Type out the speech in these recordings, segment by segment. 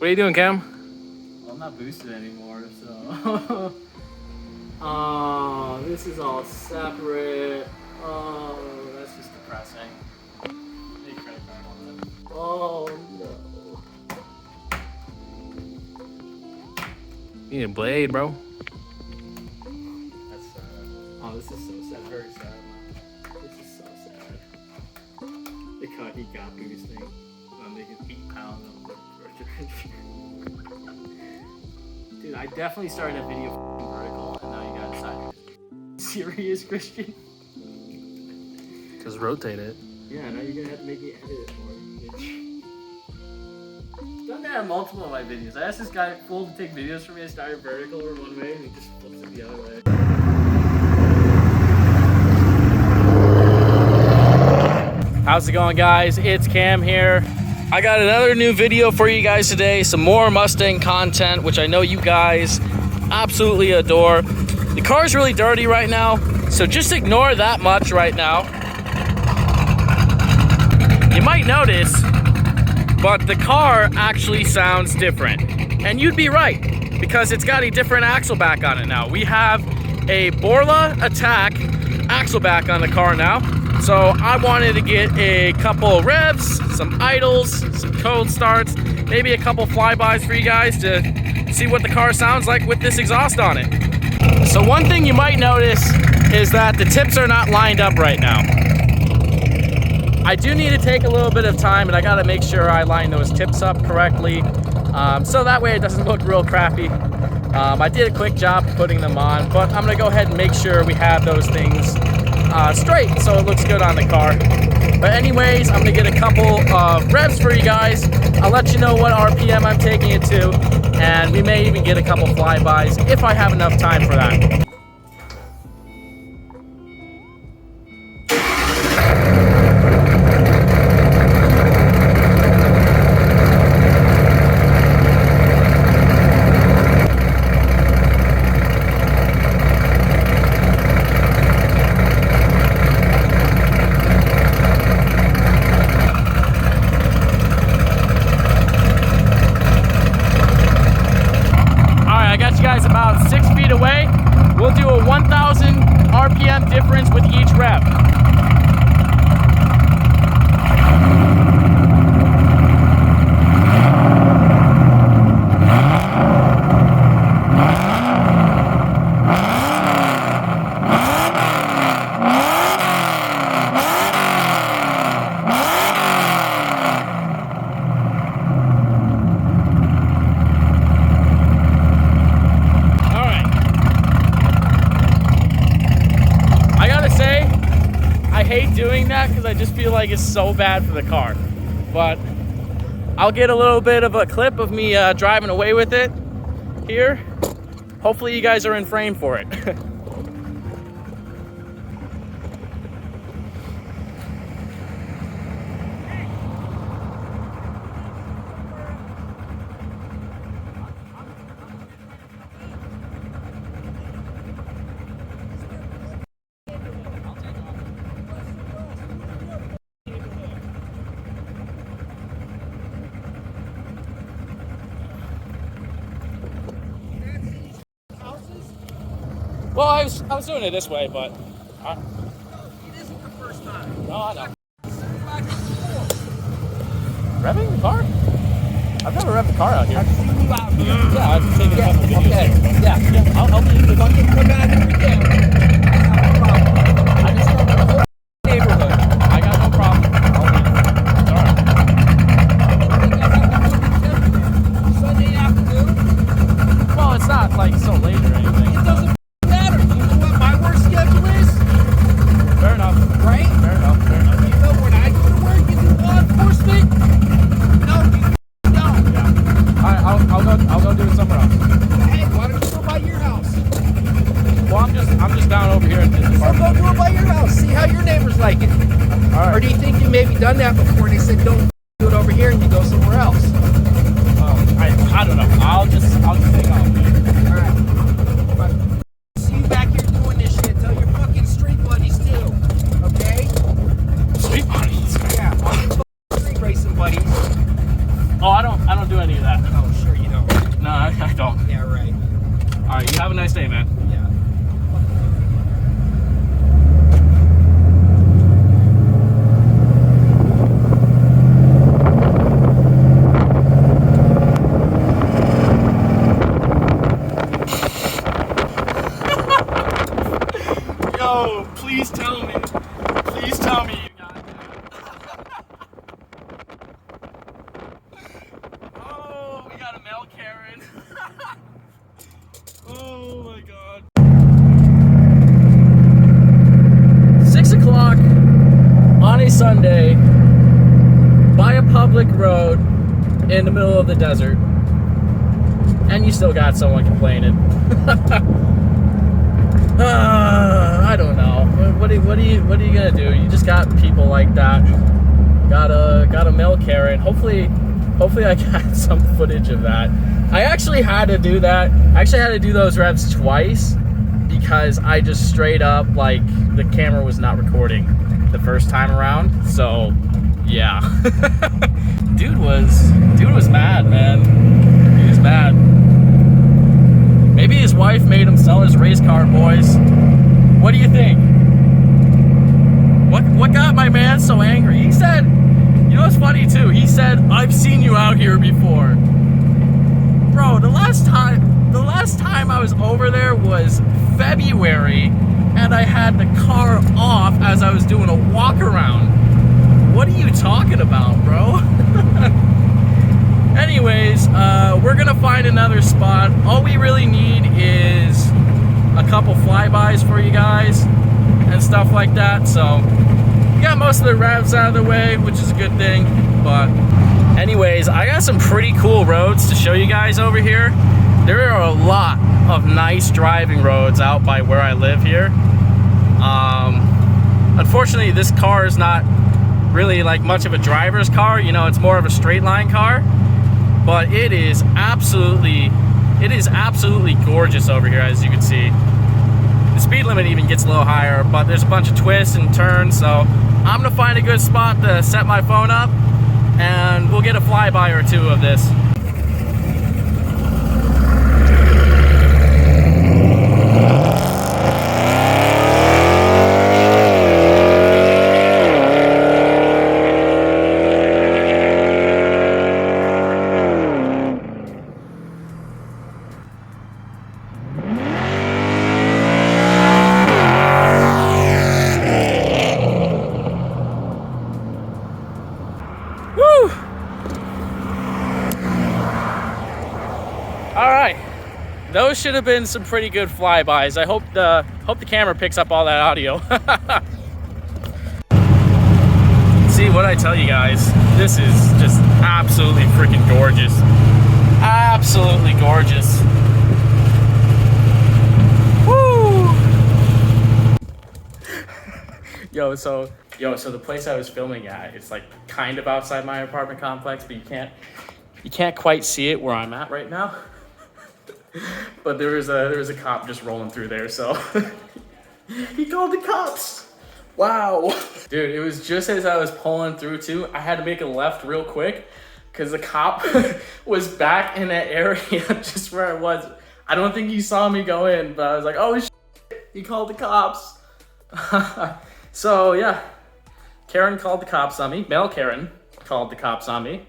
What are you doing, Cam? Well, I'm not boosted anymore, so. Oh, this is all separate. Oh, that's just depressing. Need credit card on that. Oh no. You need a blade, bro. That's sad. Oh, this is so sad. Very sad. This is so sad. The cut he got boosting. I'm making 8 pounds on the Dude, I definitely started a video vertical, and now you gotta decide. Serious, Christian? Just rotate it. Yeah, now you're gonna have to make me edit it more, bitch. I've done that on multiple of my videos. I asked this guy full to take videos for me. I started vertical or one way, and he just flips it the other way. How's it going, guys? It's Cam here. I got another new video for you guys today. Some more Mustang content, which I know you guys absolutely adore. The car's really dirty right now, so just ignore that much right now. You might notice, but the car actually sounds different. And you'd be right, because it's got a different axle back on it now. We have a Borla Atak axle back on the car now. So I wanted to get a couple revs, some idles, some cold starts, maybe a couple flybys for you guys to see what the car sounds like with this exhaust on it. So one thing you might notice is that the tips are not lined up right now. I do need to take a little bit of time, and I gotta make sure I line those tips up correctly, so that way it doesn't look real crappy. I did a quick job putting them on, but I'm gonna go ahead and make sure we have those things straight so it looks good on the car. But anyways, I'm gonna get a couple of revs for you guys. I'll let you know what RPM I'm taking it to, and we may even get a couple flybys if I have enough time for that. About 6 feet away. We'll do a 1,000 RPM difference with each rev. Doing that because I just feel like it's so bad for the car, but I'll get a little bit of a clip of me driving away with it here. Hopefully you guys are in frame for it. Well, I was doing it this way, but it isn't the first time. No, I know. Revving the car? I've never revved the car out here. I've seen you out here. Yeah, I've taken a couple videos. Okay. Yeah. I'll help you. Fucking come out every day. I just love the whole neighborhood. I got no problem. I'll leave. It's all right. Sunday afternoon. Well, it's not like so late or anything. It doesn't matter. You know what my work schedule is? Fair enough. Right? Fair enough. Fair enough. You know, when I go to work and do law enforcement, no, you don't. Yeah. I'll go do it somewhere else. Hey, why don't you go by your house? Well, I'm just down over here at this So apartment. go do it by your house. See how your neighbors like it. All right. Or do you think you maybe done that before and they said don't do it over here and you go somewhere else? I don't know. I'll just take off. All right. But see you back here doing this shit. Tell your fucking street buddies too. Okay? Street buddies. Yeah. All your fucking street racing buddies. Oh, I don't do any of that. Oh All right, you have a nice day, man. Yeah. Yo, please tell me. Please tell me you got that. Oh, we got a mail Karen. Oh my god. 6 o'clock on a Sunday by a public road in the middle of the desert. And you still got someone complaining. I don't know. What are you gonna do? You just got people like that. Got a mail Karen. Hopefully I got some footage of that. I actually had to do that. I actually had to do those revs twice because I just straight up, like, the camera was not recording the first time around. So yeah. Dude was mad, man. He was mad. Maybe his wife made him sell his race car, boys. What do you think? What got my man so angry? He said, you know what's funny too? He said, I've seen you out here before. Bro, the last time I was over there was February, and I had the car off as I was doing a walk around. What are you talking about, bro? Anyways, we're gonna find another spot. All we really need is a couple flybys for you guys and stuff like that. So we got most of the revs out of the way, which is a good thing. But anyways, I got some pretty cool roads to show you guys over here. There are a lot of nice driving roads out by where I live here. Unfortunately, this car is not really like much of a driver's car. You know, it's more of a straight line car. But it is absolutely gorgeous over here, as you can see. The speed limit even gets a little higher, but there's a bunch of twists and turns, so I'm gonna find a good spot to set my phone up, and we'll get a flyby or two of this. Alright, those should have been some pretty good flybys. I hope the camera picks up all that audio. See, what I tell you guys, this is just absolutely freaking gorgeous. Absolutely gorgeous. Woo! Yo, so the place I was filming at, it's like kind of outside my apartment complex, but you can't quite see it where I'm at right now. But there was a cop just rolling through there, so he called the cops. Wow. Dude, it was just as I was pulling through too, I had to make a left real quick because the cop was back in that area just where I was. I don't think he saw me go in, but I was like, oh shit, he called the cops. So yeah, Karen called the cops on me. Mel Karen called the cops on me.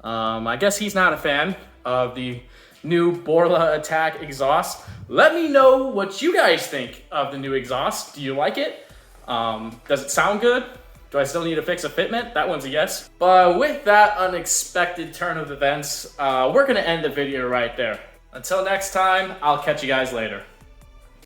I guess he's not a fan of the new Borla Atak exhaust. Let me know what you guys think of the new exhaust. Do you like it? Does it sound good? Do I still need to fix a fitment? That one's a yes. But with that unexpected turn of events, we're gonna end the video right there. Until next time, I'll catch you guys later.